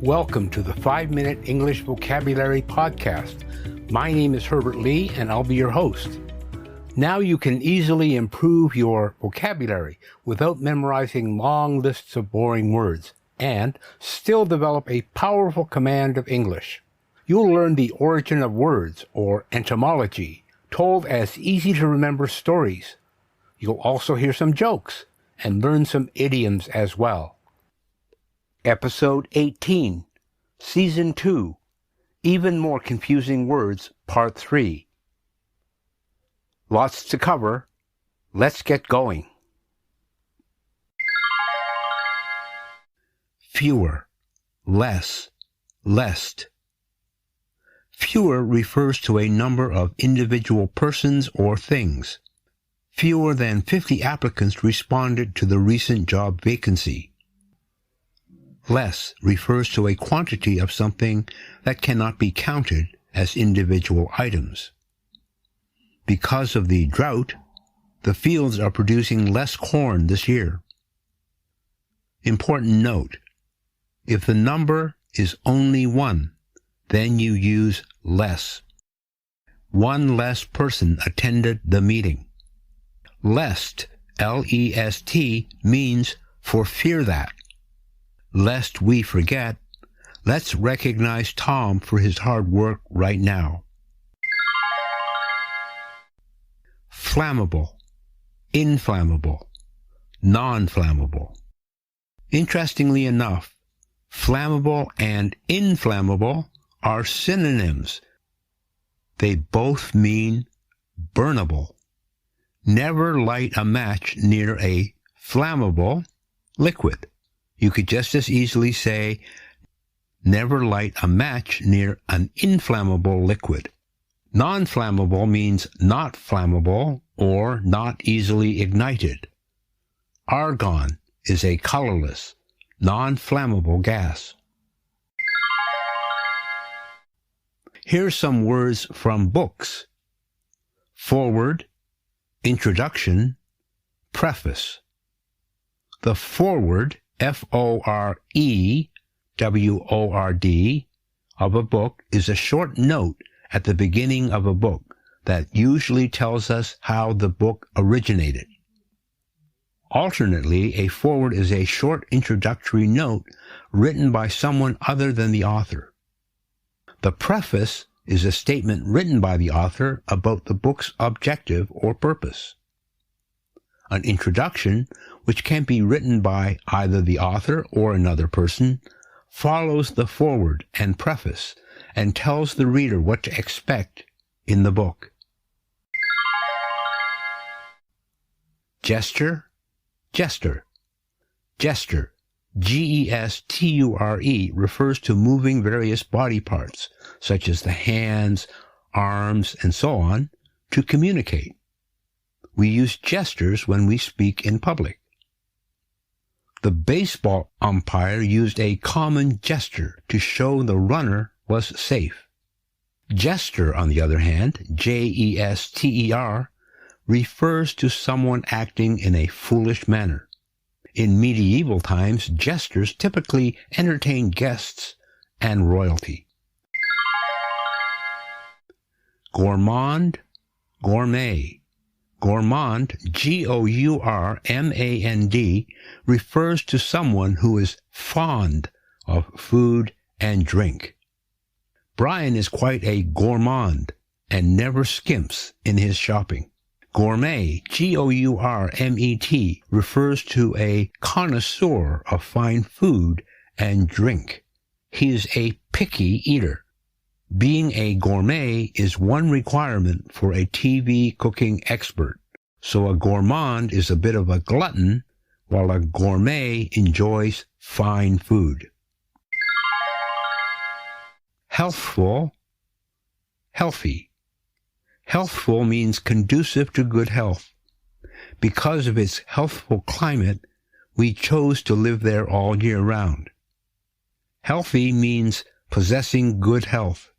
Welcome to the 5-Minute English Vocabulary Podcast. My name is Herbert Lee, and I'll be your host. Now you can easily improve your vocabulary without memorizing long lists of boring words, and still develop a powerful command of English. You'll learn the origin of words, or etymology, told as easy-to-remember stories. You'll also hear some jokes, and learn some idioms as well. Episode 18, Season 2, Even More Confusing Words, Part 3. Lots to cover. Let's get going. Fewer, less, lest. Fewer refers to a number of individual persons or things. Fewer than 50 applicants responded to the recent job vacancy. Less refers to a quantity of something that cannot be counted as individual items. Because of the drought, the fields are producing less corn this year. Important note: if the number is only 1, then you use less. One less person attended the meeting. Lest, L-E-S-T, means for fear that. Lest we forget, let's recognize Tom for his hard work right now. Flammable, inflammable, non-flammable. Interestingly enough, flammable and inflammable are synonyms. They both mean burnable. Never light a match near a flammable liquid. You could just as easily say, never light a match near an inflammable liquid. Non-flammable means not flammable or not easily ignited. Argon is a colorless, non-flammable gas. Here's some words from books. Foreword, introduction, preface. The foreword, F-O-R-E-W-O-R-D, of a book is a short note at the beginning of a book that usually tells us how the book originated. Alternately, a foreword is a short introductory note written by someone other than the author. The preface is a statement written by the author about the book's objective or purpose. An introduction, which can be written by either the author or another person, follows the foreword and preface and tells the reader what to expect in the book. Gesture, jester. Gesture, G-E-S-T-U-R-E, refers to moving various body parts, such as the hands, arms, and so on, to communicate. We use gestures when we speak in public. The baseball umpire used a common gesture to show the runner was safe. Jester, on the other hand, J-E-S-T-E-R, refers to someone acting in a foolish manner. In medieval times, jesters typically entertained guests and royalty. Gourmand, gourmet. Gourmand, G-O-U-R-M-A-N-D, refers to someone who is fond of food and drink. Brian is quite a gourmand and never skimps in his shopping. Gourmet, G-O-U-R-M-E-T, refers to a connoisseur of fine food and drink. He is a picky eater. Being a gourmet is one requirement for a TV cooking expert, so a gourmand is a bit of a glutton, while a gourmet enjoys fine food. Healthful, healthy. Healthful means conducive to good health. Because of its healthful climate, we chose to live there all year round. Healthy means possessing good health.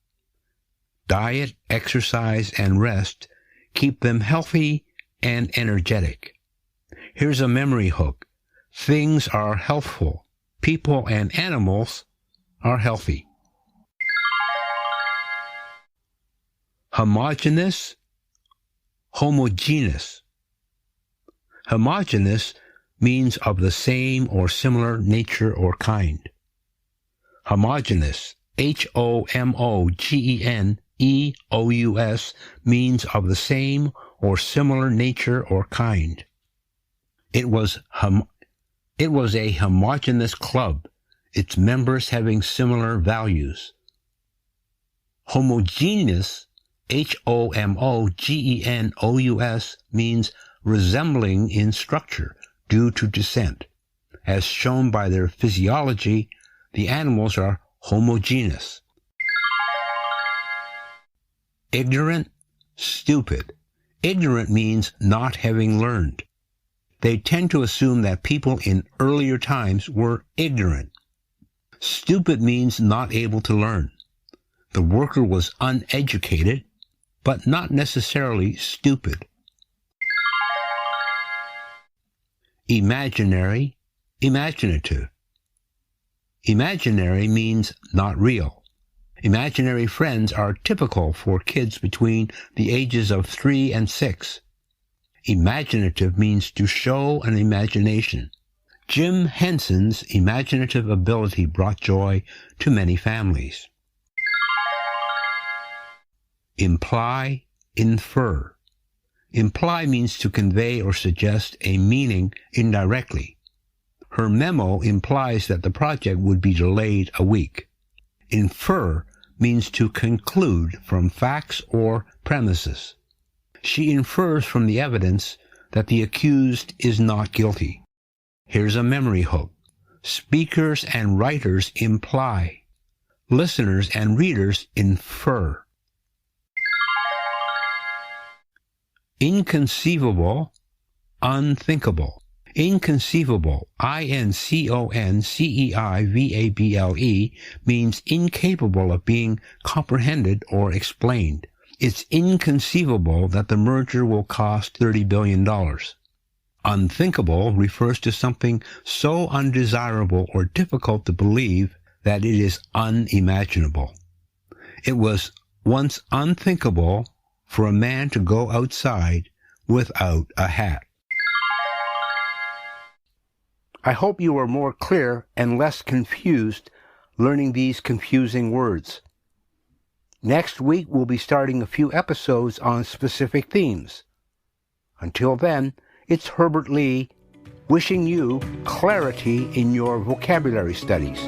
Diet, exercise, and rest keep them healthy and energetic. Here's a memory hook. Things are healthful. People and animals are healthy. Homogeneous, homogeneous. Homogeneous means of the same or similar nature or kind. Homogeneous, Homogeneous, means of the same or similar nature or kind. It was a homogeneous club, its members having similar values. Homogeneous, Homogeneous, means resembling in structure due to descent. As shown by their physiology, the animals are homogeneous. Ignorant, stupid. Ignorant means not having learned. They tend to assume that people in earlier times were ignorant. Stupid means not able to learn. The worker was uneducated, but not necessarily stupid. Imaginary, imaginative. Imaginary means not real. Imaginary friends are typical for kids between the ages of 3 and 6. Imaginative means to show an imagination. Jim Henson's imaginative ability brought joy to many families. Imply, infer. Imply means to convey or suggest a meaning indirectly. Her memo implies that the project would be delayed a week. Infer means to conclude from facts or premises. She infers from the evidence that the accused is not guilty. Here's a memory hook. Speakers and writers imply. Listeners and readers infer. Inconceivable, unthinkable. Inconceivable, Inconceivable, means incapable of being comprehended or explained. It's inconceivable that the merger will cost $30 billion. Unthinkable refers to something so undesirable or difficult to believe that it is unimaginable. It was once unthinkable for a man to go outside without a hat. I hope you are more clear and less confused learning these confusing words. Next week, we'll be starting a few episodes on specific themes. Until then, it's Herbert Lee wishing you clarity in your vocabulary studies.